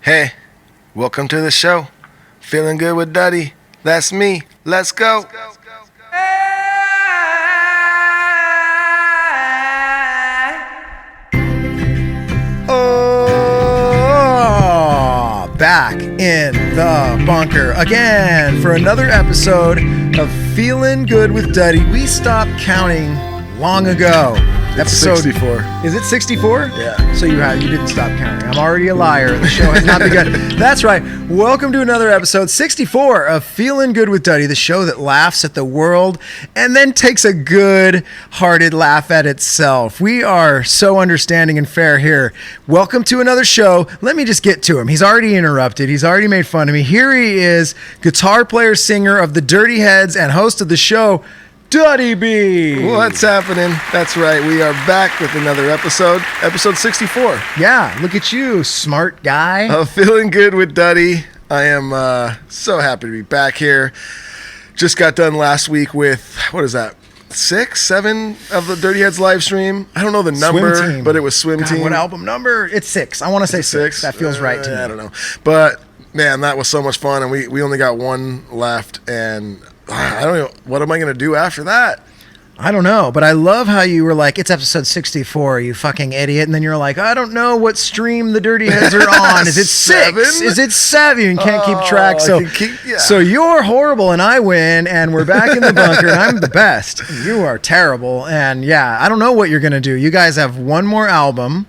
Hey, welcome to the show. Feeling good with Duddy. That's me. Let's go. Oh, back in the bunker again for another episode of Feeling Good with Duddy. We stopped counting long ago. Episode 64. Is it 64? Yeah. So you didn't stop counting. I'm already a liar. The show has not begun. That's right. Welcome to another episode 64 of Feeling Good with Duddy, the show that laughs at the world and then takes a good-hearted laugh at itself. We are so understanding and fair here. Welcome to another show. Let me just get to him. He's already interrupted. He's already made fun of me. Here he is, guitar player, singer of the Dirty Heads, and host of the show, Duddy B. What's happening? That's right. We are back with another episode 64. Yeah, look at you, smart guy. Feeling good with Duddy. I am so happy to be back here. Just got done last week with, what is that, 6, 7 of the Dirty Heads live stream? I don't know the number, but it was Swim Team. What album number? It's 6. I want to say 6. That feels right to me. I don't know. But, man, that was so much fun, and we only got one left, and I don't know. What am I going to do after that? I don't know, but I love how you were like, it's episode 64, you fucking idiot. And then you're like, I don't know what stream the Dirty Heads are on. Is it 6? Is it 7? You can't keep track. So you're horrible and I win, and we're back in the bunker and I'm the best. You are terrible. And yeah, I don't know what you're going to do. You guys have one more album.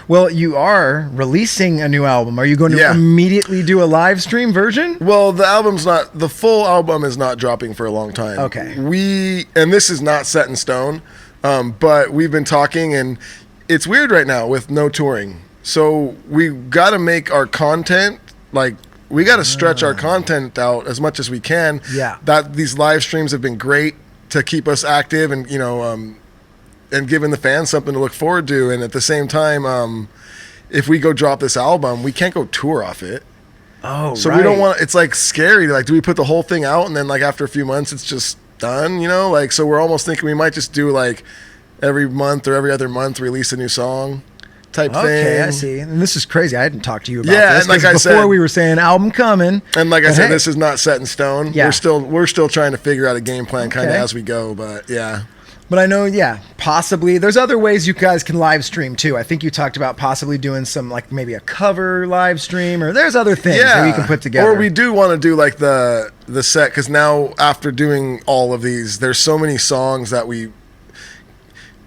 Well, you are releasing a new album. Are you going to immediately do a live stream version? Well, the full album is not dropping for a long time. Okay. And this is not set in stone, but we've been talking, and it's weird right now with no touring. So we got to make our content, we got to stretch our content out as much as we can. Yeah. These live streams have been great to keep us active and, and giving the fans something to look forward to. And at the same time, if we go drop this album, we can't go tour off it. Oh, so right. We don't want, it's scary. Do we put the whole thing out and then after a few months, it's just done, so we're almost thinking we might just do every month or every other month, release a new song type thing. Okay, I see. And this is crazy. I hadn't talked to you about this. And before we were saying album coming. And I said, this is not set in stone. Yeah. We're still trying to figure out a game plan kind of as we go, but yeah. But I know, possibly. There's other ways you guys can live stream, too. I think you talked about possibly doing some, maybe a cover live stream, or there's other things that we can put together. Or we do want to do, the set, because now, after doing all of these, there's so many songs that we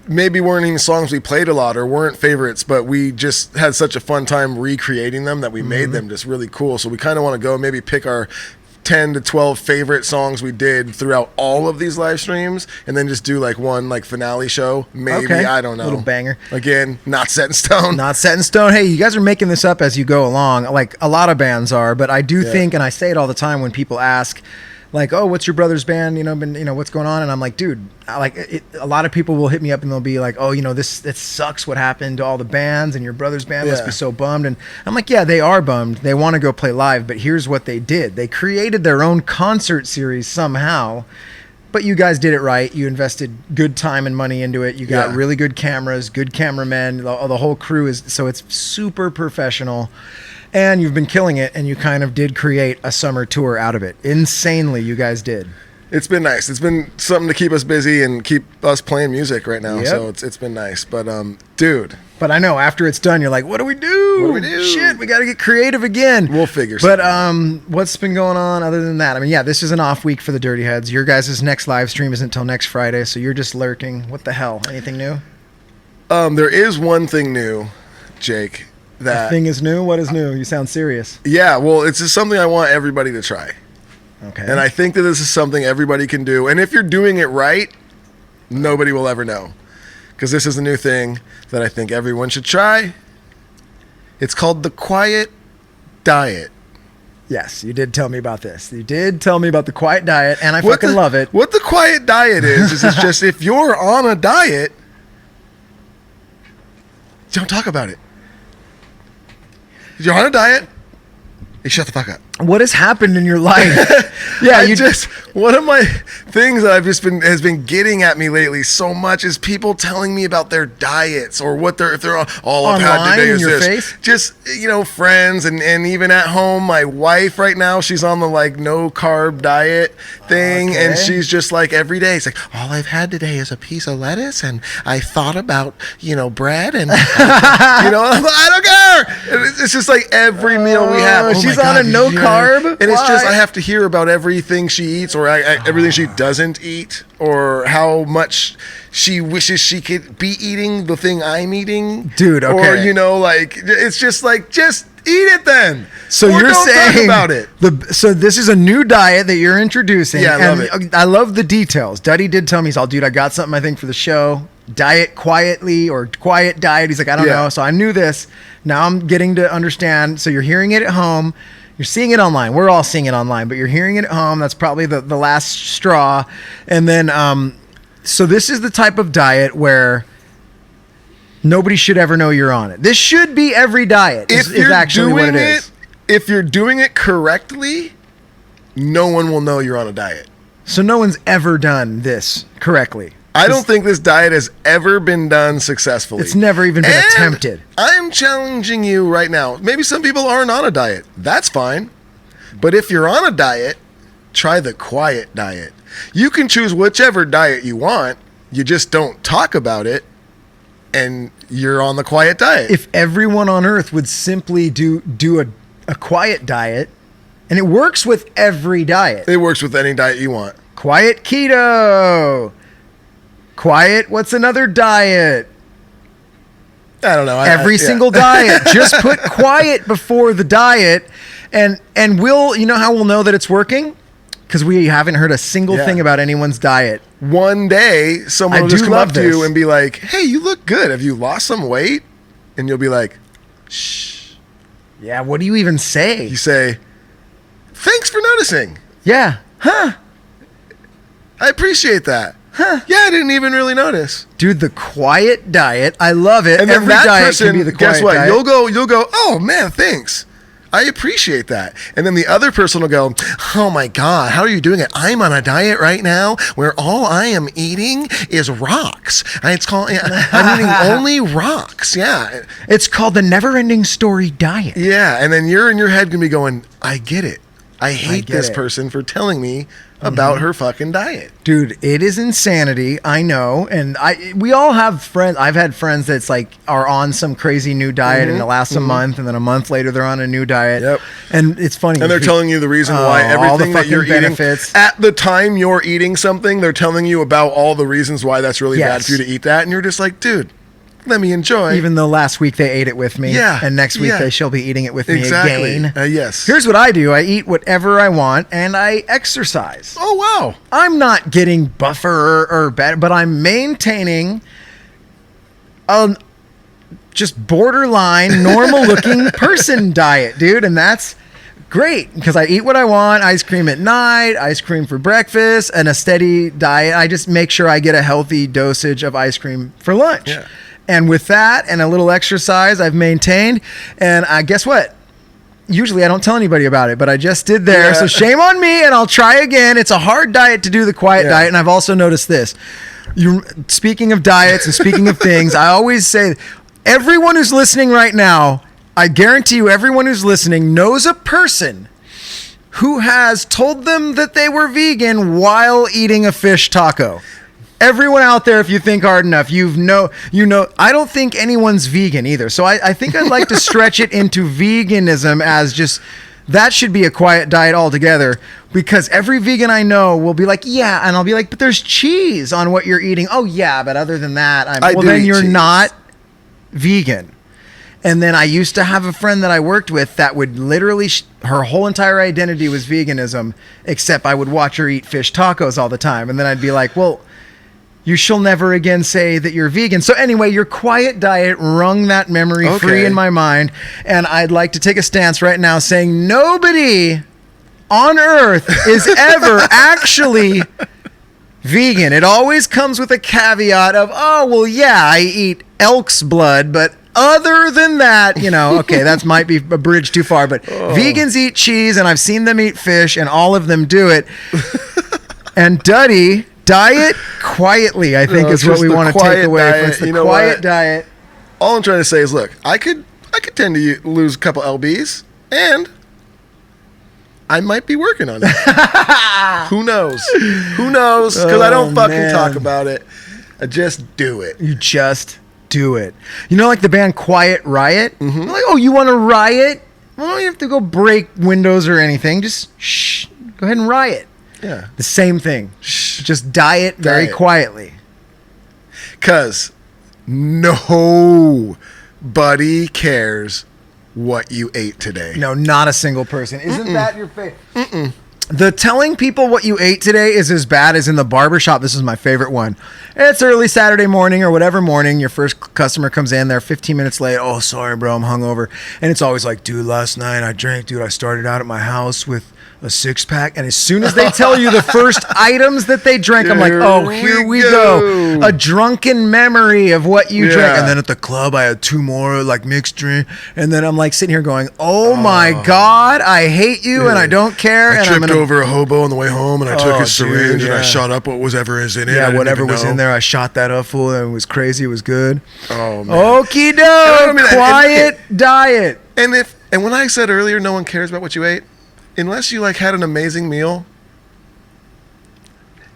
maybe weren't even songs we played a lot or weren't favorites, but we just had such a fun time recreating them that we made them just really cool. So we kind of want to go maybe pick our 10 to 12 favorite songs we did throughout all of these live streams, and then just do one finale show. Maybe, okay. I don't know. Little banger. Again, not set in stone. Not set in stone. Hey, you guys are making this up as you go along, like a lot of bands are, but I do think, and I say it all the time when people ask, oh, what's your brother's band? What's going on? And I'm like, dude, a lot of people will hit me up and they'll be like, oh, this sucks what happened to all the bands, and your brother's band must be so bummed. And I'm like, yeah, they are bummed. They want to go play live, but here's what they did. They created their own concert series somehow, but you guys did it right. You invested good time and money into it. You got really good cameras, good cameramen. The whole crew so it's super professional. And you've been killing it, and you kind of did create a summer tour out of it. Insanely, you guys did. It's been nice. It's been something to keep us busy and keep us playing music right now. Yep. So it's been nice. But, dude. But I know, after it's done, you're like, what do we do? What do we do? Shit, we got to get creative again. We'll figure something out. But what's been going on other than that? This is an off week for the Dirty Heads. Your guys' next live stream isn't until next Friday, so you're just lurking. What the hell? Anything new? There is one thing new, Jake. That thing is new? What is new? You sound serious. Yeah, well, it's just something I want everybody to try. Okay. And I think that this is something everybody can do. And if you're doing it right, nobody will ever know. Because this is a new thing that I think everyone should try. It's called the Quiet Diet. Yes, you did tell me about this. You did tell me about the Quiet Diet, and I fucking love it. What the Quiet Diet is it's just if you're on a diet, don't talk about it. If you're on a diet, Hey, shut the fuck up. What has happened in your life? Yeah, one of my things that has been getting at me lately so much is people telling me about their diets or if they're all I've had today is this. Face? Just, friends and even at home, my wife right now, she's on the like no carb diet thing. Okay. And she's just like every day, it's like, all I've had today is a piece of lettuce and I thought about, bread and, I don't care. It's just like every meal we have. She's on a no carb. And it's just I have to hear about everything she eats or everything she doesn't eat or how much she wishes she could be eating the thing I'm eating. Dude, okay. Or, it's just like, just eat it then. So or you're don't saying talk about it. So this is a new diet that you're introducing. Yeah, I love it. I love the details. Duddy did tell me, he's all, dude, I got something I think for the show. Diet quietly or quiet diet. He's like, I don't know. So I knew this. Now I'm getting to understand. So you're hearing it at home. You're seeing it online. We're all seeing it online, but you're hearing it at home. That's probably the last straw. And then, so this is the type of diet where nobody should ever know you're on it. This should be every diet is actually what it is. If you're doing it correctly, no one will know you're on a diet. So no one's ever done this correctly. I don't think this diet has ever been done successfully. It's never even been attempted. I'm challenging you right now. Maybe some people aren't on a diet. That's fine. But if you're on a diet, try the quiet diet. You can choose whichever diet you want. You just don't talk about it, and you're on the quiet diet. If everyone on Earth would simply do a quiet diet, and it works with every diet. It works with any diet you want. Quiet keto. Quiet, what's another diet? I don't know. Every single diet. Just put quiet before the diet, and we'll, how we'll know that it's working? Because we haven't heard a single thing about anyone's diet. One day, someone will just come up to you and be like, hey, you look good. Have you lost some weight? And you'll be like, shh. Yeah, what do you even say? You say, thanks for noticing. Yeah. Huh. I appreciate that. Huh. Yeah, I didn't even really notice. Dude, the quiet diet. I love it. And then every that diet person, can be the quiet guess what? Diet. You'll go, oh man, thanks. I appreciate that. And then the other person will go, oh my God, how are you doing it? I'm on a diet right now where all I am eating is rocks. I'm eating only rocks. Yeah. It's called the Never Ending Story Diet. Yeah. And then you're in your head going to be going, I get it. I hate this person for telling me about her fucking diet. Dude, it is insanity. I know. And we all have friends. I've had friends that's like are on some crazy new diet and it lasts a month, and then a month later they're on a new diet. Yep. And it's funny. And they're telling you the reason why everything that you're benefits. Eating at the time you're eating something, they're telling you about all the reasons why that's really bad for you to eat that, and you're just like, dude, let me enjoy. Even though last week they ate it with me. Yeah. And next week they shall be eating it with me again. Yes. Here's what I do. I eat whatever I want and I exercise. Oh, wow. I'm not getting buffer or better, but I'm maintaining a just borderline normal looking person diet, dude. And that's great because I eat what I want. Ice cream at night, ice cream for breakfast, and a steady diet. I just make sure I get a healthy dosage of ice cream for lunch. Yeah. And with that and a little exercise, I've maintained. And guess what? Usually I don't tell anybody about it, but I just did there. Yeah. So shame on me, and I'll try again. It's a hard diet to do the quiet diet. And I've also noticed this. Speaking of diets and speaking of things, I always say, everyone who's listening right now, I guarantee you everyone who's listening knows a person who has told them that they were vegan while eating a fish taco. Everyone out there, if you think hard enough, you know. I don't think anyone's vegan either. So I think I'd like to stretch it into veganism as just, that should be a quiet diet altogether, because every vegan I know will be like, yeah. And I'll be like, but there's cheese on what you're eating. Oh yeah. But other than that, then you're not vegan. And then I used to have a friend that I worked with that would literally, her whole entire identity was veganism, except I would watch her eat fish tacos all the time. And then I'd be like, well, you shall never again say that you're vegan. So anyway, your quiet diet wrung that memory free in my mind. And I'd like to take a stance right now saying nobody on earth is ever actually vegan. It always comes with a caveat of, oh, well, yeah, I eat elk's blood, but other than that, okay, that might be a bridge too far, but vegans eat cheese, and I've seen them eat fish, and all of them do it. And Duddy, diet quietly, I think, is what we want to take away from it. It's the quiet diet. All I'm trying to say is, look, I could tend to lose a couple lbs, and I might be working on it. Who knows? Because I don't fucking talk about it. I just do it. You just do it. Like the band Quiet Riot? Mm-hmm. Like, oh, you want to riot? Well, don't you have to go break windows or anything. Just go ahead and riot. Yeah. The same thing. Just diet very quietly. Because nobody cares what you ate today. No, not a single person. Isn't that your favorite? The telling people what you ate today is as bad as in the barbershop. This is my favorite one. It's early Saturday morning or whatever morning. Your first customer comes in. They're 15 minutes late. Oh, sorry, bro. I'm hungover. And it's always like, dude, last night I drank. Dude, I started out at my house with a 6-pack, and as soon as they tell you the first items that they drank, I'm like, oh, here we go. A drunken memory of what you drank. And then at the club, I had 2 more, like, mixed drink. And then I'm like sitting here going, oh my God, I hate you, and I don't care. I tripped over a hobo on the way home, and I took his syringe, and I shot up whatever is in it. Yeah, whatever was in there, I shot that up full, and it was crazy. It was good. Oh, man. Okie doke. Quiet diet. And when I said earlier, no one cares about what you ate, unless you had an amazing meal,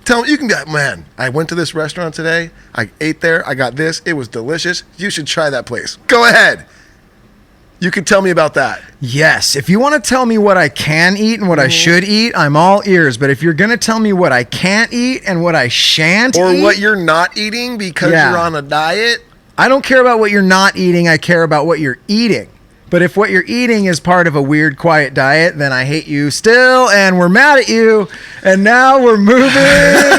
tell me, you can go, man, I went to this restaurant today. I ate there. I got this. It was delicious. You should try that place. Go ahead. You can tell me about that. Yes. If you want to tell me what I can eat and what I should eat, I'm all ears. But if you're going to tell me what I can't eat and what I shan't eat. Or what you're not eating because you're on a diet. I don't care about what you're not eating. I care about what you're eating. But if what you're eating is part of a weird, quiet diet, then I hate you still, and we're mad at you, and now we're moving on.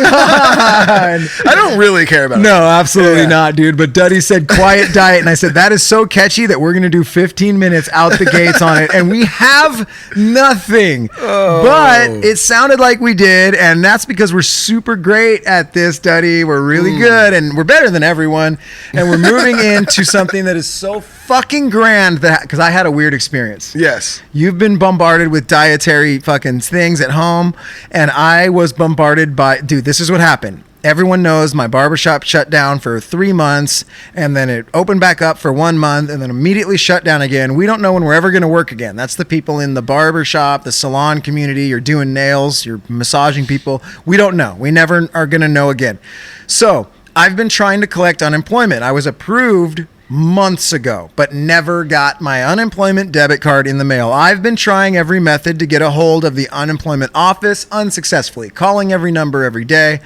I don't really care about it. No, absolutely not, dude. But Duddy said quiet diet, and I said, that is so catchy that we're going to do 15 minutes out the gates on it, and we have nothing. But it sounded like we did, and that's because we're super great at this, Duddy. We're really good, and we're better than everyone, and we're moving into something that is so fucking grand because I had a weird experience. Yes. You've been bombarded with dietary fucking things at home, and I was bombarded by, dude, this is what happened. Everyone knows my barbershop shut down for 3 months, and then it opened back up for 1 month, and then immediately shut down again. We don't know when we're ever going to work again. That's the people in the barbershop, the salon community. You're doing nails, you're massaging people. We don't know. We never are going to know again. So I've been trying to collect unemployment. I was approved months ago, but never got my unemployment debit card in the mail. I've been trying every method to get a hold of the unemployment office unsuccessfully, calling every number every day,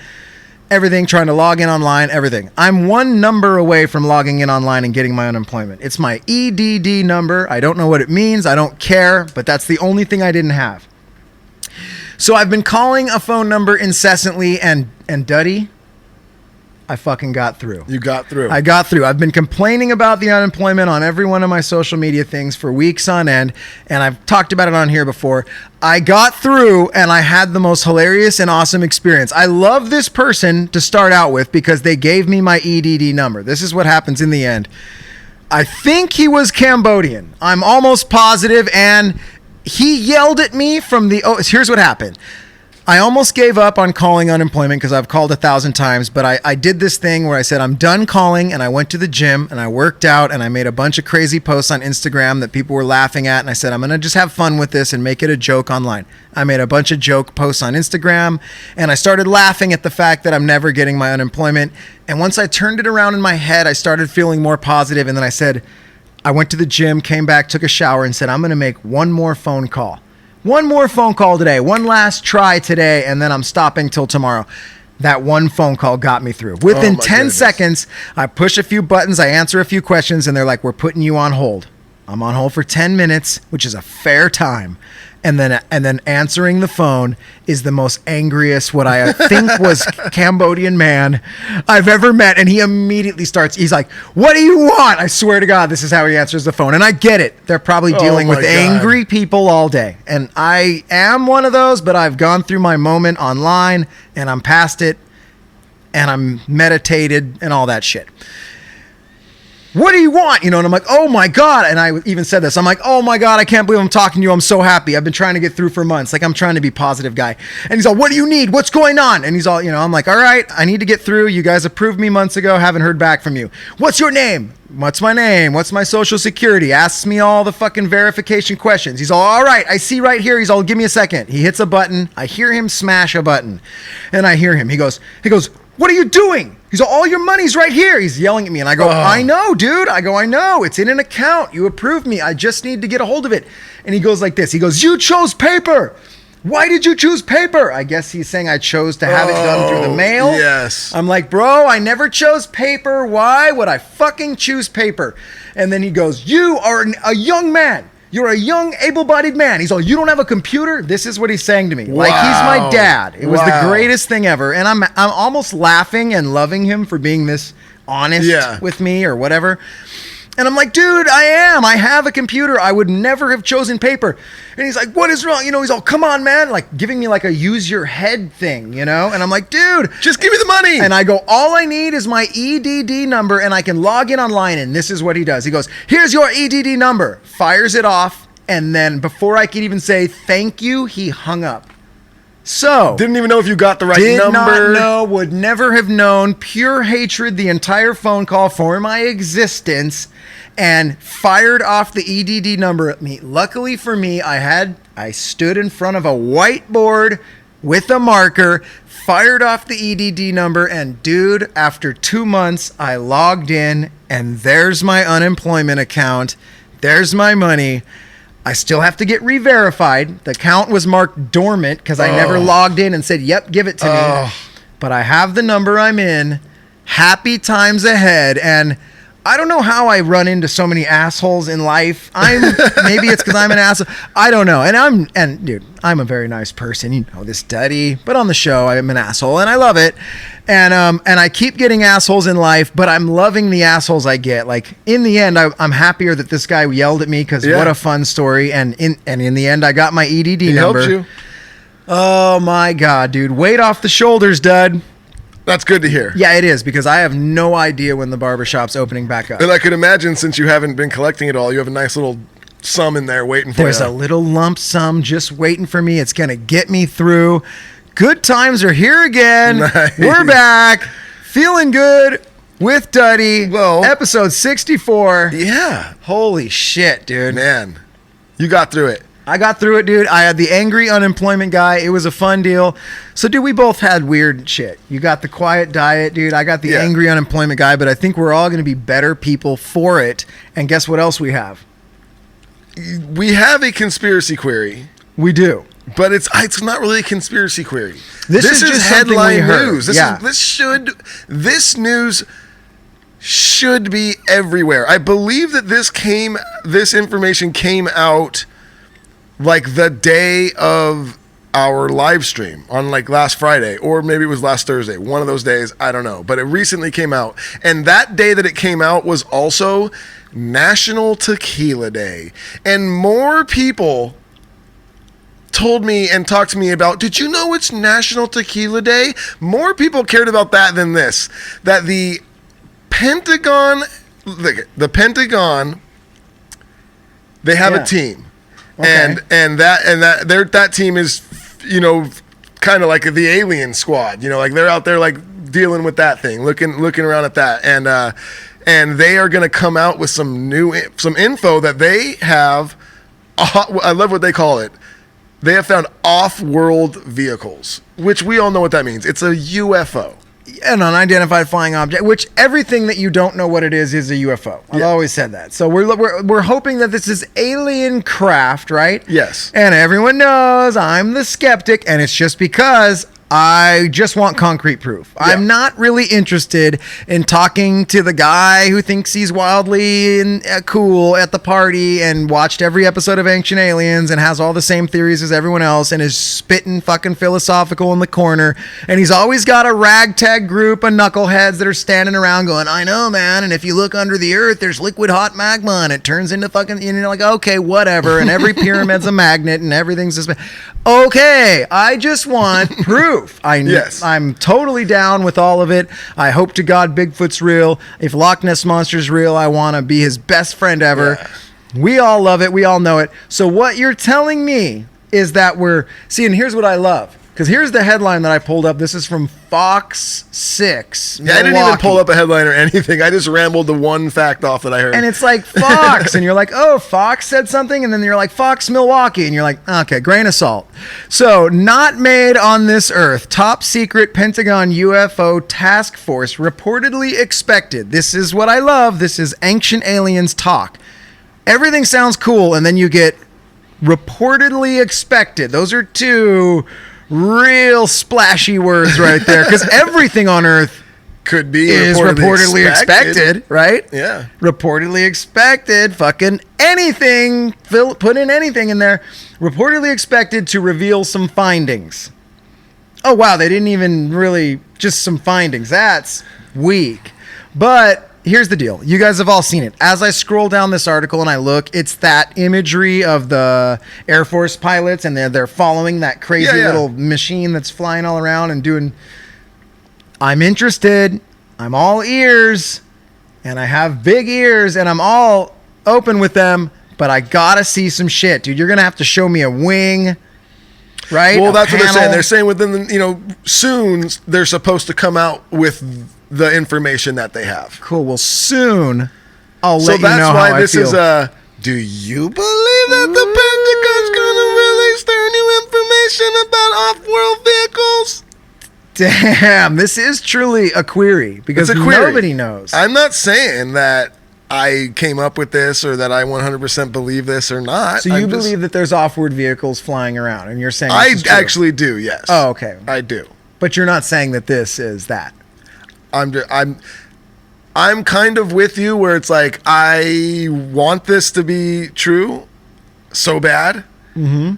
everything, trying to log in online, everything. I'm 1 number away from logging in online and getting my unemployment. It's my EDD number. I don't know what it means. I don't care, but that's the only thing I didn't have. So I've been calling a phone number incessantly, and Duddy, I fucking got through. You got through. I got through. I've been complaining about the unemployment on every one of my social media things for weeks on end, and I've talked about it on here before. I got through, and I had the most hilarious and awesome experience. I love this person to start out with because they gave me my EDD number. This is what happens in the end. I think he was Cambodian. I'm almost positive, and he yelled at me from the... Oh, here's what happened. I almost gave up on calling unemployment because I've called 1,000 times, but I did this thing where I said, I'm done calling, and I went to the gym, and I worked out, and I made a bunch of crazy posts on Instagram that people were laughing at, and I said, I'm going to just have fun with this and make it a joke online. I made a bunch of joke posts on Instagram, and I started laughing at the fact that I'm never getting my unemployment, and once I turned it around in my head, I started feeling more positive, and then I said, I went to the gym, came back, took a shower, and said, I'm going to make one more phone call. One more phone call today, one last try today, and then I'm stopping till tomorrow. That one phone call got me through. Within 10 seconds, I push a few buttons, I answer a few questions, and they're like, we're putting you on hold. I'm on hold for 10 minutes, which is a fair time. And then answering the phone is the most angriest, what I think was Cambodian man I've ever met. And he immediately starts, he's like, what do you want? I swear to God, this is how he answers the phone. And I get it. They're probably dealing with angry people all day. And I am one of those, but I've gone through my moment online and I'm past it and I'm meditated and all that shit. what do you want? You know, and I'm like, oh my God. And I even said this. I'm like, oh my God, I can't believe I'm talking to you. I'm so happy. I've been trying to get through for months. Like, I'm trying to be a positive guy. And he's all, what do you need? What's going on? And he's all, you know, I'm like, all right, I need to get through. You guys approved me months ago. Haven't heard back from you. What's your name? What's my name? What's my social security? Asks me all the fucking verification questions. He's all right, I see right here. He's all, give me a second. He hits a button. I hear him smash a button. And I hear him. He goes, what are you doing? He's all your money's right here. He's yelling at me. And I go, I know, dude. I go, I know. It's in an account. You approved me. I just need to get a hold of it. And he goes like this. He goes, you chose paper. Why did you choose paper? I guess he's saying I chose to have it done through the mail. Yes. I'm like, bro, I never chose paper. Why would I fucking choose paper? And then he goes, you are a young man. You're a young, able-bodied man. He's all, you don't have a computer? This is what he's saying to me. Wow. Like, he's my dad. It was the greatest thing ever. And I'm almost laughing and loving him for being this honest with me or whatever. And I'm like, dude, I have a computer. I would never have chosen paper. And he's like, what is wrong? You know, he's all, come on, man. Like, giving me like a use your head thing, you know? And I'm like, dude. Just give me the money. And I go, all I need is my EDD number and I can log in online. And this is what he does. He goes, here's your EDD number. Fires it off. And then before I could even say thank you, he hung up. So didn't even know if you got the right did number. Not know, would never have known. Pure hatred the entire phone call for my existence, and fired off the EDD number at me. Luckily for me, I stood in front of a whiteboard with a marker, fired off the EDD number, and dude, after 2 months, I logged in, and there's my unemployment account. There's my money. I still have to get re-verified. The account was marked dormant because I never logged in and said, yep, give it to me. But I have the number I'm in. Happy times ahead. And I don't know how I run into so many assholes in life. Maybe it's because I'm an asshole. I don't know. And dude, I'm a very nice person. You know this, Duddy. But on the show, I'm an asshole, and I love it. And I keep getting assholes in life, but I'm loving the assholes I get. Like, in the end, I'm happier that this guy yelled at me because what a fun story. And in the end, I got my EDD number. He helped you. Oh my God, dude! Weight off the shoulders, Dud. That's good to hear. Yeah, it is, because I have no idea when the barbershop's opening back up. And I could imagine, since you haven't been collecting it all, you have a nice little sum in there waiting for you. There's a little lump sum just waiting for me. It's going to get me through. Good times are here again. Nice. We're back. Feeling good with Duddy. Well, episode 64. Yeah. Holy shit, dude. Man, you got through it. I got through it, dude. I had the angry unemployment guy. It was a fun deal. So, dude, we both had weird shit. You got the quiet diet, dude. I got the angry unemployment guy, but I think we're all going to be better people for it. And guess what else we have? We have a conspiracy query. We do. But it's not really a conspiracy query. This is just headline news. This news should be everywhere. I believe that this information came out like the day of our live stream on like last Friday, or maybe it was last Thursday, one of those days, I don't know, but it recently came out. And that day that it came out was also National Tequila Day. And more people told me and talked to me about, did you know it's National Tequila Day? More people cared about that than this, that the Pentagon, they have a team. Okay. And that team is, you know, kind of like the alien squad, you know, like they're out there like dealing with that thing, looking around at that, and they are going to come out with some info that they have. I love what they call it. They have found off-world vehicles, which we all know what that means. It's a UFO. An unidentified flying object, which everything that you don't know what it is a UFO. I've always said that. So we're hoping that this is alien craft, right? Yes. And everyone knows I'm the skeptic, and it's just because I just want concrete proof. Yeah. I'm not really interested in talking to the guy who thinks he's wildly cool at the party and watched every episode of Ancient Aliens and has all the same theories as everyone else and is spitting fucking philosophical in the corner. And he's always got a ragtag group of knuckleheads that are standing around going, I know, man. And if you look under the earth, there's liquid hot magma and it turns into fucking, you know, like, okay, whatever. And every pyramid's a magnet and everything's just, okay, I just want proof. proof. I'm totally down with all of it. I hope to God Bigfoot's real. If Loch Ness Monster's real, I want to be his best friend ever. Yeah. We all love it. We all know it. So what you're telling me is that and here's what I love. Because here's the headline that I pulled up. This is from Fox 6. Yeah, I didn't even pull up a headline or anything. I just rambled the one fact off that I heard. And it's like Fox. And you're like, oh, Fox said something. And then you're like, Fox Milwaukee. And you're like, okay, grain of salt. So, not made on this earth. Top secret Pentagon UFO task force reportedly expected. This is what I love. This is ancient aliens talk. Everything sounds cool. And then you get reportedly expected. Those are two real splashy words right there, because everything on Earth could be reportedly expected, right? Yeah. Reportedly expected. Fucking anything. Put in anything in there. Reportedly expected to reveal some findings. Oh, wow. They didn't even really, just some findings. That's weak. But here's the deal. You guys have all seen it. As I scroll down this article and I look, it's that imagery of the Air Force pilots, and they're following that crazy little machine that's flying all around and doing. I'm interested. I'm all ears, and I have big ears, and I'm all open with them, but I gotta see some shit, dude. You're gonna have to show me a wing. Right? Well, that's what they're saying. They're saying within the, soon they're supposed to come out with the information that they have. Cool. Well, soon I'll let you know how I feel. So that's why this is do you believe that the Pentagon's going to release their new information about off-world vehicles? Damn, this is truly a query, because nobody knows. I'm not saying that I came up with this or that I 100% believe this or not. So you believe that there's off-world vehicles flying around, and you're saying I actually do, yes. Oh, okay. I do. But you're not saying that this is that. I'm kind of with you where it's like I want this to be true so bad. Mm-hmm.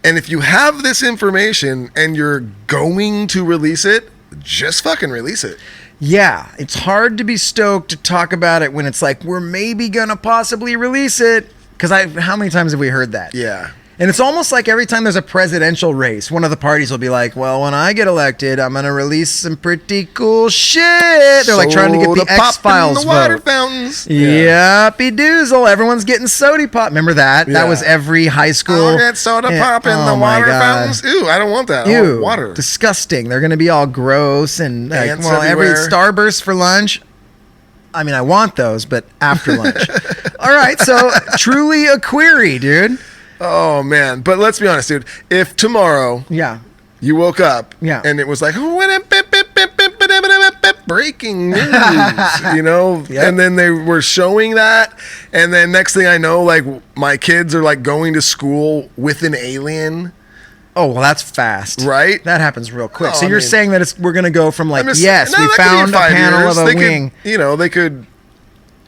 And if you have this information and you're going to release it, just fucking release it. Yeah, it's hard to be stoked to talk about it when it's like, we're maybe gonna possibly release it. Because how many times have we heard that? Yeah. And it's almost like every time there's a presidential race, one of the parties will be like, well, when I get elected, I'm going to release some pretty cool shit. They're like trying to get the X-Files vote. Water fountains. Yuppie doozle. Everyone's getting soda pop. Remember that? Yeah. That was every high school. I'll get soda pop in the water fountains. Ew, I don't want that. I want water. Disgusting. They're going to be all gross and like, well, every Starburst for lunch. I mean, I want those, but after lunch. All right, so truly a query, dude. Oh, man. But let's be honest, dude. If tomorrow you woke up and it was like, breaking news, and then they were showing that. And then next thing I know, like my kids are like going to school with an alien. Oh, well, that's fast. Right? That happens real quick. So you're saying that we're going to go from like, yes, we found a panel years. of a wing. They could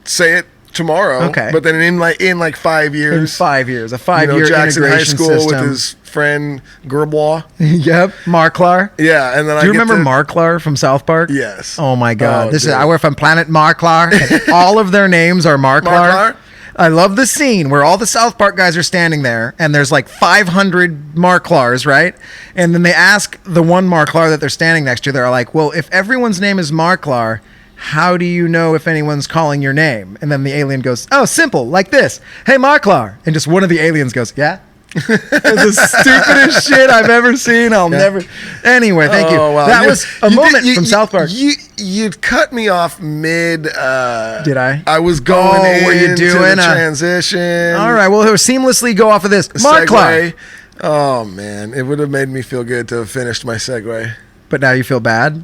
say it tomorrow. Okay. But then in like 5 years. In 5 years. A 5-year Jackson integration High School system. with his friend Gerbois. Yep. Marklar. Yeah. And then Do you remember Marklar from South Park? Yes. Oh, my God. I work from Planet Marklar. And all of their names are Marklar. I love the scene where all the South Park guys are standing there and there's like 500 Marklars, right? And then they ask the one Marklar that they're standing next to, they're like, well, if everyone's name is Marklar, how do you know if anyone's calling your name? And then the alien goes, oh, simple, like this. Hey, Marklar. And just one of the aliens goes, yeah? It's the stupidest shit I've ever seen. I'll never. Anyway, thank you. Wow. That was a moment from South Park. You cut me off mid. Did I? I was going into the transition. All right. Well, seamlessly go off of this. Marklar. Oh man, it would have made me feel good to have finished my segue. But now you feel bad.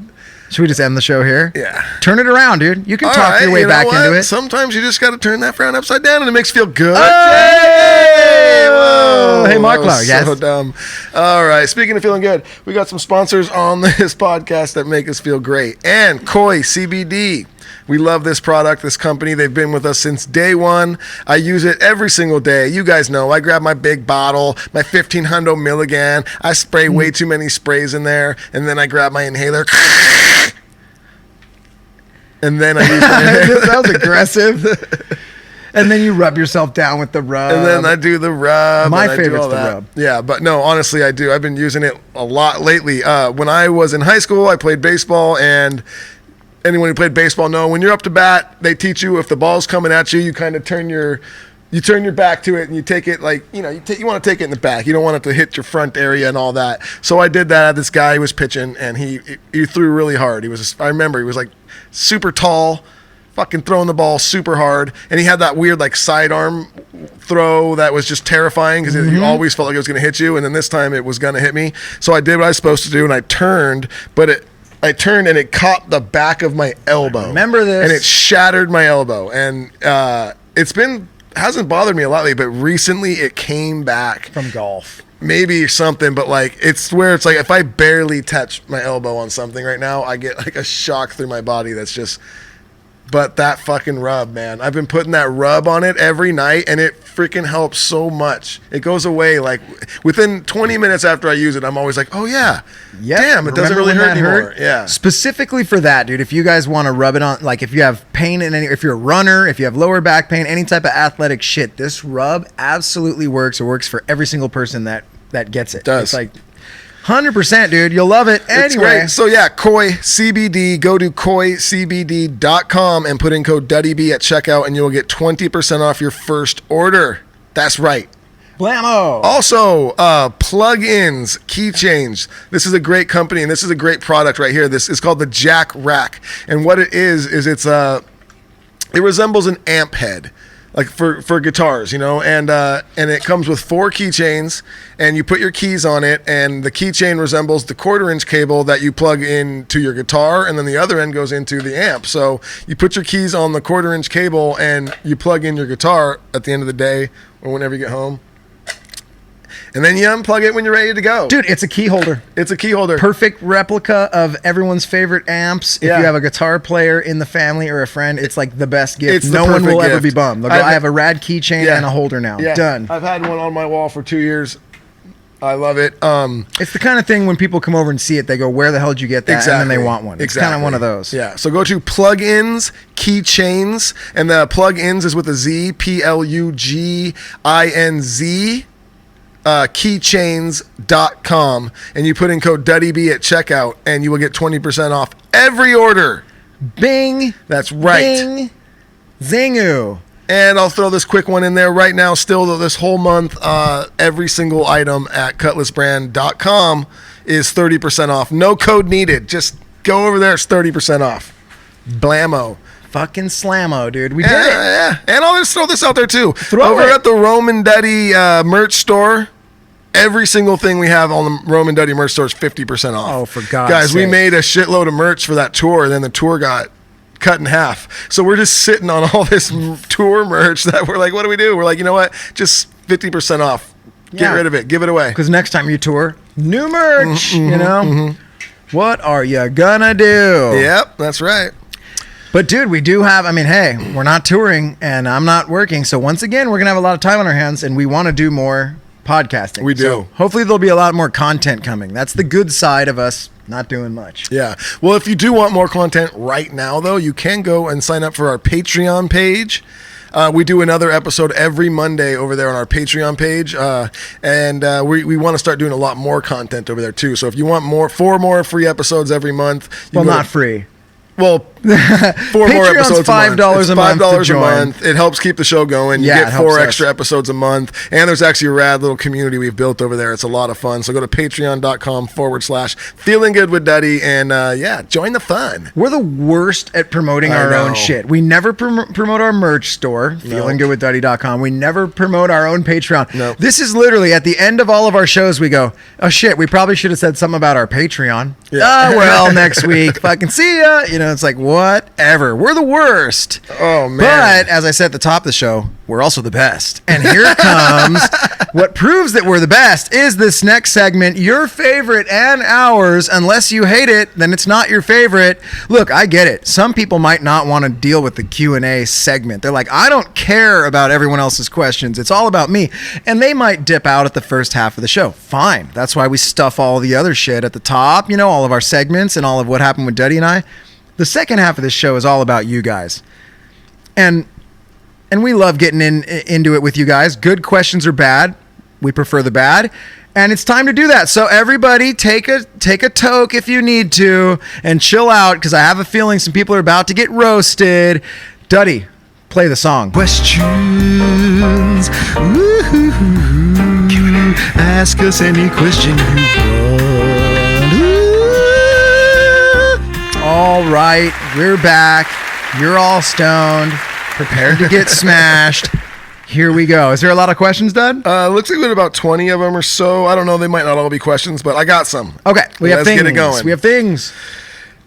Should we just end the show here? Yeah. Turn it around, dude. You can talk your way back into it. Sometimes you just got to turn that frown upside down and it makes you feel good. Hey! Whoa! Hey, Marklar. Yes. So dumb. All right. Speaking of feeling good, we got some sponsors on this podcast that make us feel great. And Koi CBD. We love this product, this company. They've been with us since day one. I use it every single day. You guys know. I grab my big bottle, my 1500 milligram. I spray way too many sprays in there, and then I grab my inhaler. And then I use my inhaler. That was aggressive. And then you rub yourself down with the rub. And then I do the rub. My and I do favorite's all the that. rub. Yeah, but no, honestly, I do. I've been using it a lot lately. When I was in high school, I played baseball, and anyone who played baseball know when you're up to bat, they teach you if the ball's coming at you, you kind of turn your back to it and you take it like, you want to take it in the back. You don't want it to hit your front area and all that. So I did that. This guy was pitching, and he threw really hard. I remember he was like super tall, fucking throwing the ball super hard, and he had that weird like sidearm throw that was just terrifying because you always felt like it was going to hit you, and then this time it was going to hit me. So I did what I was supposed to do, and I turned, I turned and it caught the back of my elbow. I remember this. And it shattered my elbow. And hasn't bothered me a lot lately, but recently it came back. From golf. Maybe something, but like it's where it's like if I barely touch my elbow on something right now, I get like a shock through my body that's just... But that fucking rub, man. I've been putting that rub on it every night, and it freaking helps so much. It goes away like within 20 minutes after I use it. I'm always like, oh yeah, damn, it doesn't really hurt anymore. Yeah. Specifically for that, dude. If you guys want to rub it on, like if you have pain if you're a runner, if you have lower back pain, any type of athletic shit, this rub absolutely works. It works for every single person that gets it. It does. It's like 100%, dude. You'll love it. It's Anyway. great. So yeah, Koi CBD. Go to koicbd.com and put in code DuddyB at checkout, and you'll get 20% off your first order. That's right. Blammo. Also, plug-ins, keychains. This is a great company, and this is a great product right here. This is called the Jack Rack, and what it is it resembles an amp head. Like for guitars, and it comes with 4 keychains, and you put your keys on it, and the keychain resembles the 1/4-inch cable that you plug into your guitar, and then the other end goes into the amp. So you put your keys on the 1/4-inch cable, and you plug in your guitar at the end of the day or whenever you get home. And then you unplug it when you're ready to go. Dude, it's a key holder. It's a key holder. Perfect replica of everyone's favorite amps. If you have a guitar player in the family or a friend, it's like the best gift. It's no one will ever be bummed. They'll go, I have a rad keychain and a holder now. Yeah. Done. I've had one on my wall for 2 years. I love it. It's the kind of thing when people come over and see it, they go, where the hell did you get that? Exactly. And then they want one. It's kind of one of those. Yeah. So go to plugins, keychains, and the plugins is with a Z, PLUGINZ. Keychains.com, and you put in code DuddyB at checkout, and you will get 20% off every order. Bing. That's right. Bing. Zingu. And I'll throw this quick one in there right now. Still, this whole month, every single item at cutlassbrand.com is 30% off. No code needed. Just go over there. It's 30% off. Blammo. Fucking slammo, dude. We did it. Yeah. And I'll just throw this out there, too. Throw it. At the Roman Duddy merch store, every single thing we have on the Roman Duddy merch store is 50% off. Oh, for God's Guys, we sake. made a shitload of merch for that tour, and then the tour got cut in half. So we're just sitting on all this tour merch that we're like, what do we do? We're like, you know what? Just 50% off. Get rid of it. Give it away. Because next time you tour, new merch, What are you gonna do? Yep, that's right. But dude, we do have, hey, we're not touring and I'm not working. So once again, we're going to have a lot of time on our hands and we want to do more podcasting. We do. So hopefully there'll be a lot more content coming. That's the good side of us not doing much. Yeah. Well, if you do want more content right now, though, you can go and sign up for our Patreon page. We do another episode every Monday over there on our Patreon page. And we want to start doing a lot more content over there, too. So if you want 4 more free episodes every month. Well, not free. Well, 4 more episodes $5 a month. $5 a month. It helps keep the show going. You get 4 extra episodes a month. And there's actually a rad little community we've built over there. It's a lot of fun. So go to patreon.com/feeling good with Duddy and join the fun. We're the worst at promoting our own shit. We never promote our merch store, feelinggoodwithduddy.com. We never promote our own Patreon. No. This is literally at the end of all of our shows, we go, oh shit, we probably should have said something about our Patreon. Yeah. Oh, well, next week. Fucking see ya. It's like, whatever. We're the worst. Oh, man. But as I said at the top of the show, we're also the best. And here comes what proves that we're the best is this next segment, your favorite and ours. Unless you hate it, then it's not your favorite. Look, I get it. Some people might not want to deal with the Q&A segment. They're like, I don't care about everyone else's questions. It's all about me. And they might dip out at the first half of the show. Fine. That's why we stuff all the other shit at the top, all of our segments and all of what happened with Duddy and I. The second half of this show is all about you guys. And and we love getting into it with you guys. Good questions are bad. We prefer the bad. And it's time to do that. So everybody take a toke if you need to and chill out, because I have a feeling some people are about to get roasted. Duddy, play the song. Questions. Woo-hoo-hoo. Ask us any question you want. Ooh. All right, we're back. You're all stoned, prepared to get smashed. Here we go. Is there a lot of questions, Dud? Looks like we had about 20 of them or so. I don't know. They might not all be questions, but I got some. Okay. Let's get it going. We have things.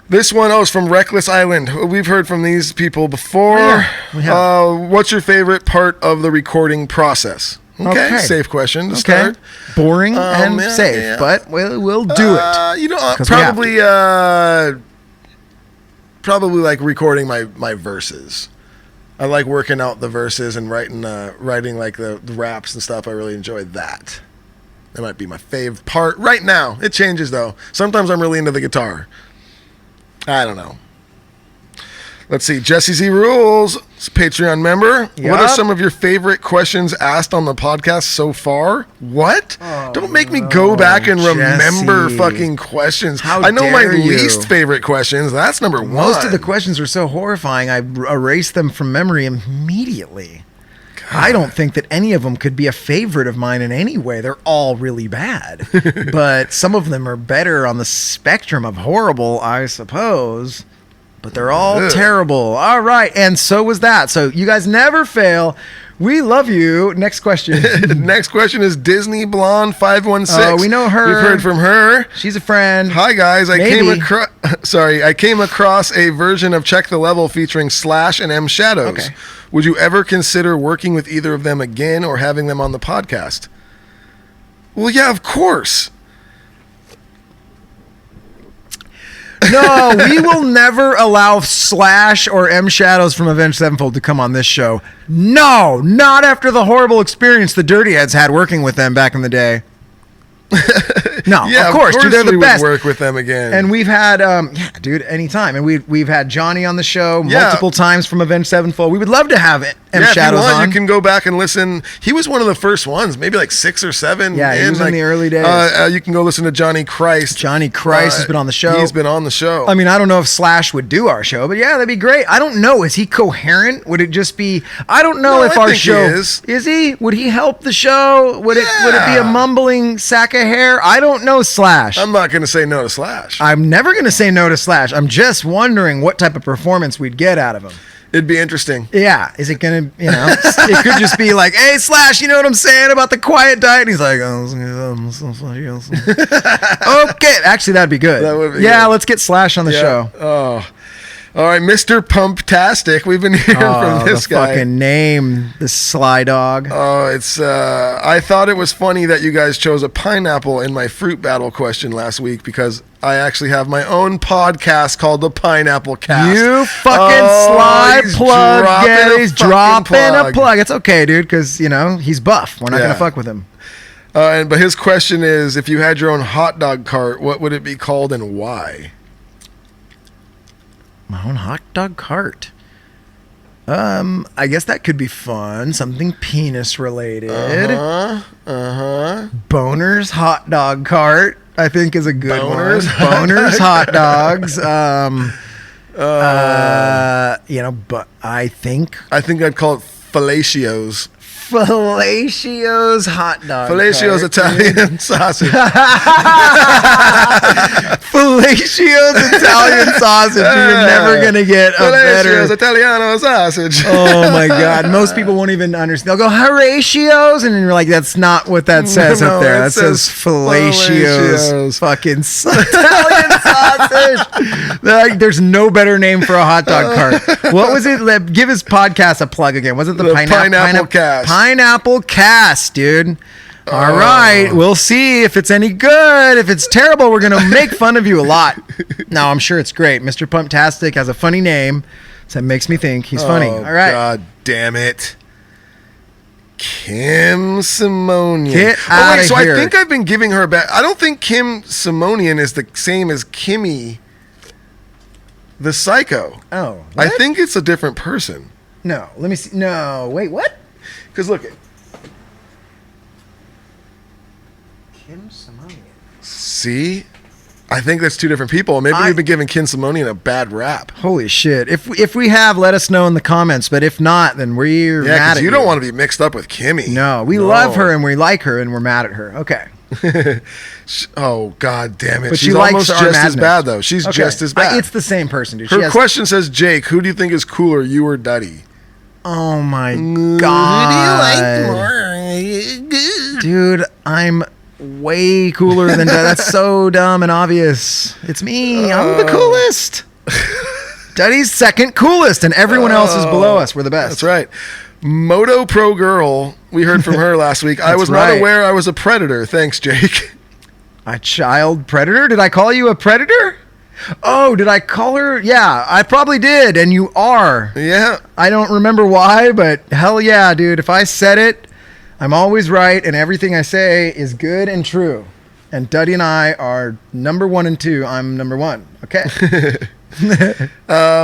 This one, is from Reckless Island. We've heard from these people before. We have. What's your favorite part of the recording process? Okay. Safe question to start. Boring and safe, but we'll do it. Probably like recording my verses. I like working out the verses and writing like the raps and stuff. I really enjoy that. That might be my fave part right now. It changes though. Sometimes I'm really into the guitar. I don't know. Let's see. Jesse Z Rules, Patreon member. Yep. What are some of your favorite questions asked on the podcast so far? What? Don't make me go back and remember fucking questions. How I know my dare you. least favorite questions. That's number one. Most of the questions are so horrifying, I erased them from memory immediately. God. I don't think that any of them could be a favorite of mine in any way. They're all really bad. But some of them are better on the spectrum of horrible, I suppose. But they're all terrible. All right. And so was that. So you guys never fail. We love you. Next question. Next question is Disney Blonde 516. Oh, we know her. We've heard from her. She's a friend. Hi guys. I came across a version of Check the Level featuring Slash and M Shadows. Okay. Would you ever consider working with either of them again or having them on the podcast? Well, yeah, of course. No, we will never allow Slash or M Shadows from Avenged Sevenfold to come on this show. No, not after the horrible experience the Dirty Heads had working with them back in the day. No, yeah, of course, dude, they're the best. Would work with them again. And we've had, anytime. And we've had Johnny on the show multiple times from Avenged Sevenfold. We would love to have it. M Shadows if you want, on. you can go back and listen. He was one of the first ones, maybe like 6 or 7. Yeah, he was in the early days. You can go listen to Johnny Christ. Johnny Christ has been on the show. He's been on the show. I mean, I don't know if Slash would do our show, but yeah, that'd be great. I don't know. Is he coherent? Would it just be? I don't know if our show is he? Would he help the show? Would it be a mumbling sack of hair? I don't know, Slash. I'm not going to say no to Slash. I'm never going to say no to Slash. I'm just wondering what type of performance we'd get out of him. It'd be interesting. Yeah. Is it going to, it could just be like, hey, Slash, you know what I'm saying about the quiet diet? And he's like, okay. Actually, that'd be good. That would be good. Let's get Slash on the show. Oh. All right, Mr. Pumptastic. We've been hearing from this guy. Fucking name, the sly dog. Oh, it's. I thought it was funny that you guys chose a pineapple in my fruit battle question last week because I actually have my own podcast called the Pineapple Cast. You fucking sly plug. He's dropping a plug. It's okay, dude, because he's buff. We're not gonna fuck with him. But his question is, if you had your own hot dog cart, what would it be called and why? My own hot dog cart. I guess that could be fun. Something penis related. Boner's hot dog cart, I think, is a good one. Boner's hot dogs. But I think I'd call it Fellacio's. Fellacio's hot dog. Fellacio's Italian sausage. Fellacio's Italian sausage. You're never gonna get a better. Fellacio's Italiano sausage. Oh my God! Most people won't even understand. They'll go Horatio's, and you're like, "That's not what that says up there. That says Fellacio's fucking Italian sausage." Like, there's no better name for a hot dog cart. What was it? Give his podcast a plug again. Was it the Pineapple Cast? Pineapple Cast, dude. All right, we'll see if it's any good. If it's terrible, we're gonna make fun of you a lot. No, I'm sure it's great. Mr. Pumptastic has a funny name, so it makes me think he's funny. All right. God damn it. Kim Simonian. Get out of here. I think I've been giving her a bad. I don't think Kim Simonian is the same as Kimmy the Psycho. Oh. I think it's a different person. No, let me see. No, wait, what? Because look it. Kim Simonian. See? I think that's two different people. Maybe we've been giving Kin Simonian a bad rap. Holy shit. If we have, let us know in the comments. But if not, then we're mad at you. You don't want to be mixed up with Kimmy. No, we love her and we like her and we're mad at her. Okay. Oh, God damn it. But she's almost just as bad, though. She's just as bad. It's the same person, dude. Her question says, Jake, who do you think is cooler, you or Duddy? Oh, my God. Who do you like more? Dude, I'm way cooler than Duddy. That's so dumb and obvious. It's me. I'm the coolest. Duddy's second coolest, and everyone else is below us. We're the best. That's right. Moto Pro Girl, we heard from her last week. I was not aware I was a predator. Thanks, Jake. A child predator? Did I call you a predator? Oh, did I call her? Yeah, I probably did, and you are. Yeah. I don't remember why, but hell yeah, dude. If I said it, I'm always right, and everything I say is good and true. And Duddy and I are number 1 and 2. I'm number 1. Okay.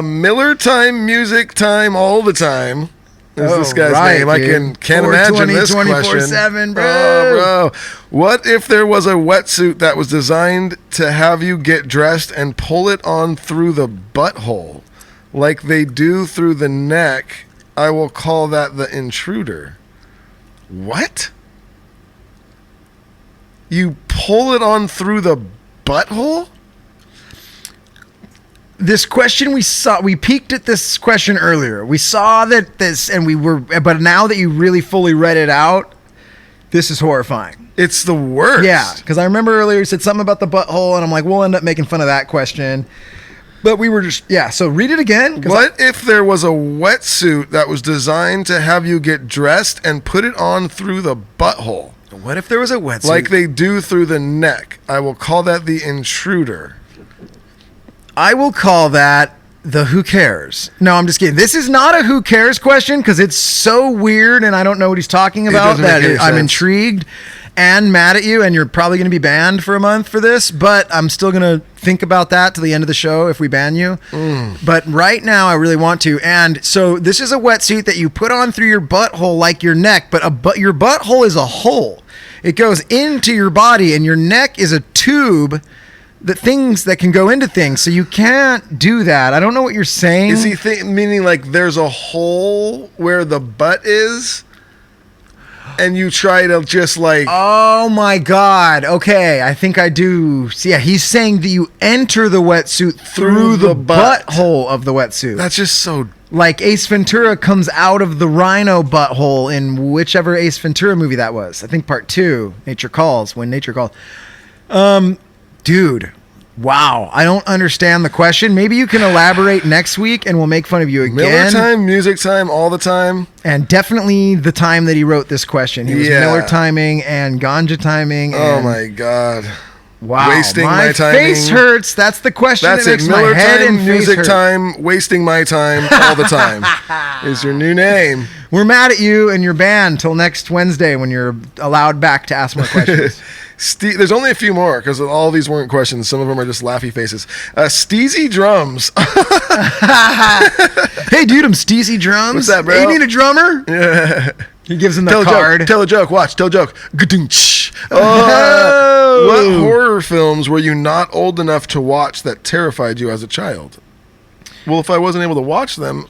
Miller time, music time, all the time. Is this guy's name? Dude. I can't imagine this question. 24/7, bro. Oh, bro. What if there was a wetsuit that was designed to have you get dressed and pull it on through the butthole, like they do through the neck? I will call that the intruder. What? You pull it on through the butthole? This question we peeked at this question earlier. We saw that this, but now that you really fully read it out, this is horrifying. It's the worst. Yeah, because I remember earlier you said something about the butthole, and I'm like, we'll end up making fun of that question. But we were just, so read it again. What if there was a wetsuit that was designed to have you get dressed and put it on through the butthole? What if there was a wetsuit? Like they do through the neck. I will call that the intruder. I will call that the who cares. No, I'm just kidding. This is not a who cares question because it's so weird and I don't know what he's talking about. I'm intrigued and mad at you, and you're probably going to be banned for a month for this, but I'm still going to think about that to the end of the show if we ban you. But right now I really want to. And so this is a wetsuit that you put on through your butthole like your neck, but your butthole is a hole. It goes into your body, and your neck is a tube that can go into things, so you can't do that. I don't know what you're saying. Is he meaning like there's a hole where the butt is, and you try to just like... Oh my God. Okay, I think I do. So yeah, he's saying that you enter the wetsuit through the butthole of the wetsuit. That's just so... Like Ace Ventura comes out of the rhino butthole in whichever Ace Ventura movie that was. I think part 2, Nature Calls, When Nature Calls. Dude, wow. I don't understand the question. Maybe you can elaborate next week and we'll make fun of you again. Miller time, music time, all the time. And definitely the time that he wrote this question. He was Miller timing and ganja timing. Oh my God. Wow. Wasting my timing. My face hurts. That's the question. That's it. Miller time, music time, wasting my time all the time is your new name. We're mad at you and you're banned till next Wednesday when you're allowed back to ask more questions. There's only a few more because all these weren't questions. Some of them are just laughy faces. Steezy Drums. Hey, dude, I'm Steezy Drums. What's that, bro? Hey, you need a drummer? Yeah. He gives him the card. Tell a joke. Watch. Tell a joke. What horror films were you not old enough to watch that terrified you as a child? Well, if I wasn't able to watch them,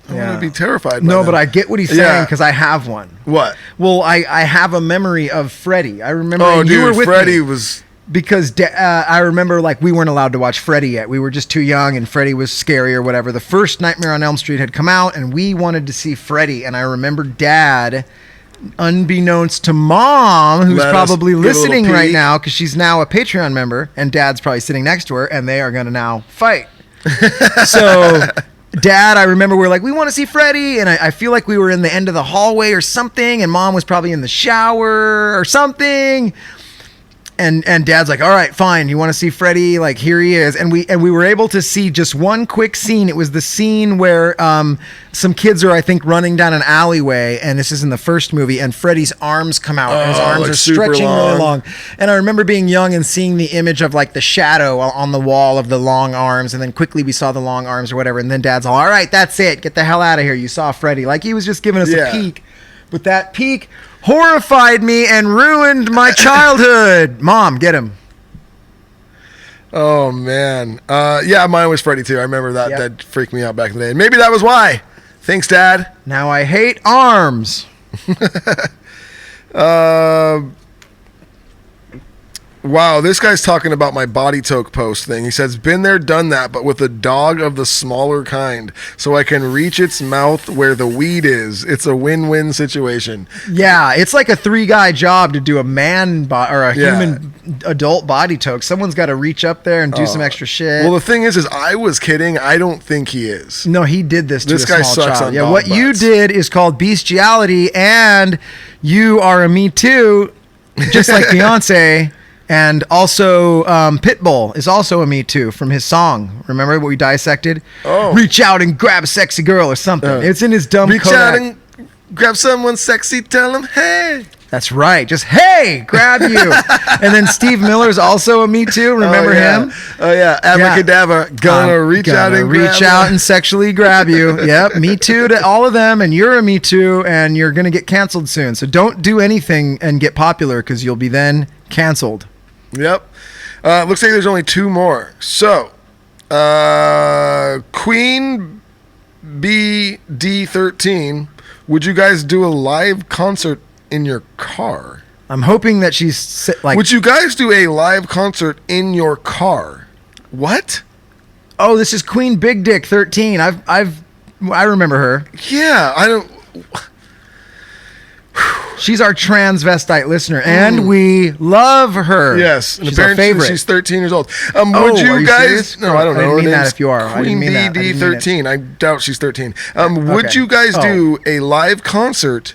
I wouldn't be terrified by them. But I get what he's saying because I have one. What? Well, I have a memory of Freddy. I remember you were with Freddy me. Because I remember like we weren't allowed to watch Freddy yet. We were just too young and Freddy was scary or whatever. The first Nightmare on Elm Street had come out and we wanted to see Freddy. And I remember Dad, unbeknownst to Mom, who's probably listening right now because she's now a Patreon member and Dad's probably sitting next to her and they are going to now fight. So... Dad, I remember we were like, we want to see Freddy, and I feel like we were in the end of the hallway or something, and Mom was probably in the shower or something, And Dad's like, all right, fine. You want to see Freddy? Like, here he is. And we were able to see just one quick scene. It was the scene where some kids are, I think, running down an alleyway. And this is in the first movie. And Freddy's arms come out. And his arms like are super stretching long. really long. And I remember being young and seeing the image of like the shadow on the wall of the long arms. And then quickly we saw the long arms or whatever. And then Dad's all right, that's it. Get the hell out of here. You saw Freddy. Like he was just giving us a peek. But that peek horrified me and ruined my childhood. Mom, get him. Oh man, yeah, mine was Freddy too. I remember that. Yep. That freaked me out back in the day. Maybe that was why. Thanks, Dad. Now I hate arms. Wow, this guy's talking about my body toke post thing. He says, been there, done that, but with a dog of the smaller kind, so I can reach its mouth where the weed is. It's a win-win situation. Yeah, it's like a 3-guy job to do a man or a human adult body toke. Someone's got to reach up there and do some extra shit. Well, the thing is I was kidding. I don't think he is. No, he did this to This a guy small sucks child. on Yeah, dog what you butts. did is called bestiality, and you are a Me Too, just like Beyonce. And also, Pitbull is also a Me Too from his song. Remember what we dissected? Oh. Reach out and grab a sexy girl or something. It's in his dumb Reach Kodak. out and grab someone sexy, tell him, hey. That's right. Just, hey, grab you. And then Steve Miller's also a Me Too. Remember him? Oh, yeah. Abracadabra. Gonna reach out and reach grab out her. and sexually grab you. Yep. Me Too to all of them. And you're a Me Too. And you're going to get canceled soon. So don't do anything and get popular because you'll be then canceled. Yep. Looks like there's only 2 more. So, Queen BD13, would you guys do a live concert in your car? I'm hoping that she's like... Would you guys do a live concert in your car? What? Oh, this is Queen Big Dick 13. I remember her. Yeah, I don't... She's our transvestite listener, and we love her. Yes, and she's our apparently favorite. she's 13 years old. Would are you you guys? serious? No, I don't I know. didn't mean Her that name's if you are. I Queen didn't mean that. I didn't mean it. BD13. I doubt she's 13. Would Okay. you guys do a live concert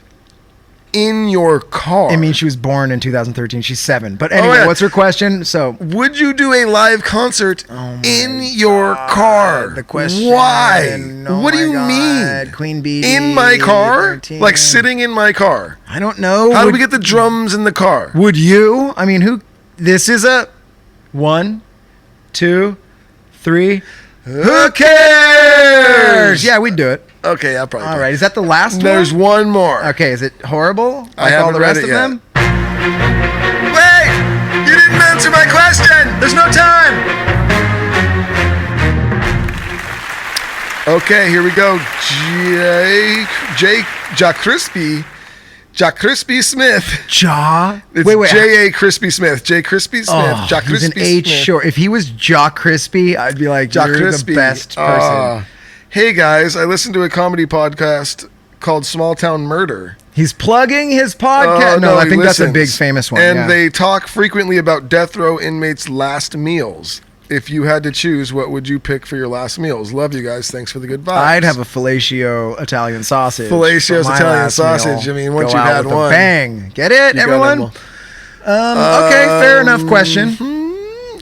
in your car? I mean, she was born in 2013. She's 7. But anyway, what's her question? So, would you do a live concert in your car? the question. Why? Oh What do my you God. mean? Queen BD. In my car? 13. Like sitting in my car? I don't know. How do we get the drums in the car? Would you? I mean, who? This is a 1, 2, 3. Who cares? Yeah, we'd do it. Okay, I'll probably. All right. Is that the last There's one? one more. Okay. Is it horrible? I Like all haven't the read rest it of yet. them? Wait! You didn't answer my question! There's no time! Okay, here we go. Jack Crispy Smith. Jaw. It's wait. J.A. Crispy Smith. J. Crispy Smith. Oh, Jack he's Crispy an H Smith. short. If he was Jaw Crispy, I'd be like, Jack you're Crispy. the best person. Hey guys, I listened to a comedy podcast called Small Town Murder. He's plugging his podcast. No, I he think that's a listens. big famous one. And yeah. they talk frequently about death row inmates' last meals. If you had to choose, what would you pick for your last meals? Love you guys. Thanks for the good vibes. I'd have a fellatio Italian sausage. Fellacio's for my Italian last sausage. meal. I mean, once Go you've out had with a one. bang. Get it, You got everyone? it. Okay, fair enough question.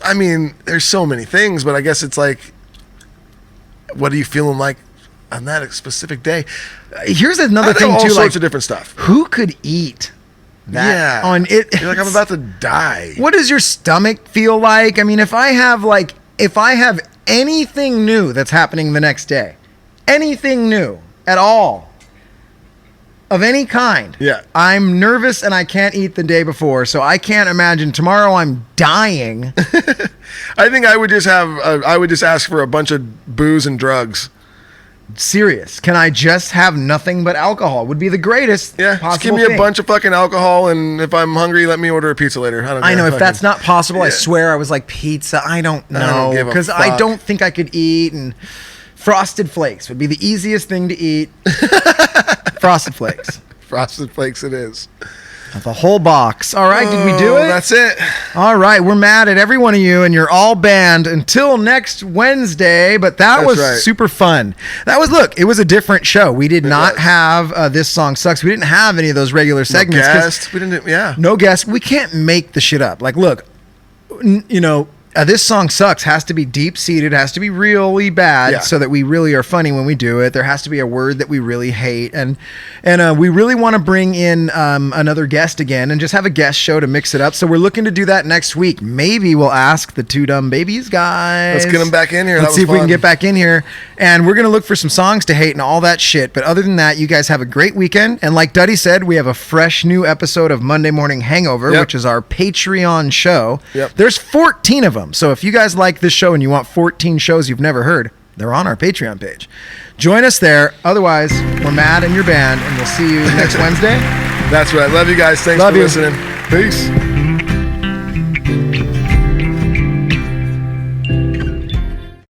I mean, there's so many things, but I guess it's like, what are you feeling like on that specific day? Here's another I know thing all too. sorts Like, of different stuff. who could eat that Yeah. on it? You're like, I'm about to die. What does your stomach feel like? I mean, if I have anything new that's happening the next day, anything new at all of any kind, Yeah. I'm nervous and I can't eat the day before, so I can't imagine tomorrow I'm dying. I think I would just ask for a bunch of booze and drugs. Serious. Can I just have nothing but alcohol? Would be the greatest Yeah, just possible give me thing. a bunch of fucking alcohol, and if I'm hungry, let me order a pizza later. I know if that's not possible, I Yeah. swear I was like pizza. I don't I don't know give a because I fuck. don't think I could eat. And Frosted Flakes would be the easiest thing to eat. Frosted Flakes, Frosted Flakes it is. the whole box. All right, did we do it? That's it. All right, we're mad at every one of you, and you're all banned until next Wednesday. But that That's was right. super fun. It was a different show. We did not was. have This Song Sucks. We didn't have any of those regular segments. 'cause Guest. We didn't. Yeah. no guest. We can't make the shit up. Like, look, This song sucks has to be deep seated, has to be really bad so that we really are funny when we do it. There has to be a word that we really hate, and we really want to bring in another guest again and just have a guest show to mix it up. So we're looking to do that next week. Maybe we'll ask the Two Dumb Babies guys. Let's get them back in here. Let's see if we can get back in here, and we're gonna look for some songs to hate and all that shit. But other than that, you guys have a great weekend. And like Duddy said, we have a fresh new episode of Monday Morning Hangover, which is our Patreon show. There's 14 of them. So if you guys like this show and you want 14 shows you've never heard, they're on our Patreon page. Join us there. Otherwise, we're Mad and your band, and we'll see you next Wednesday. That's right. Love you guys. Thanks for listening. Peace.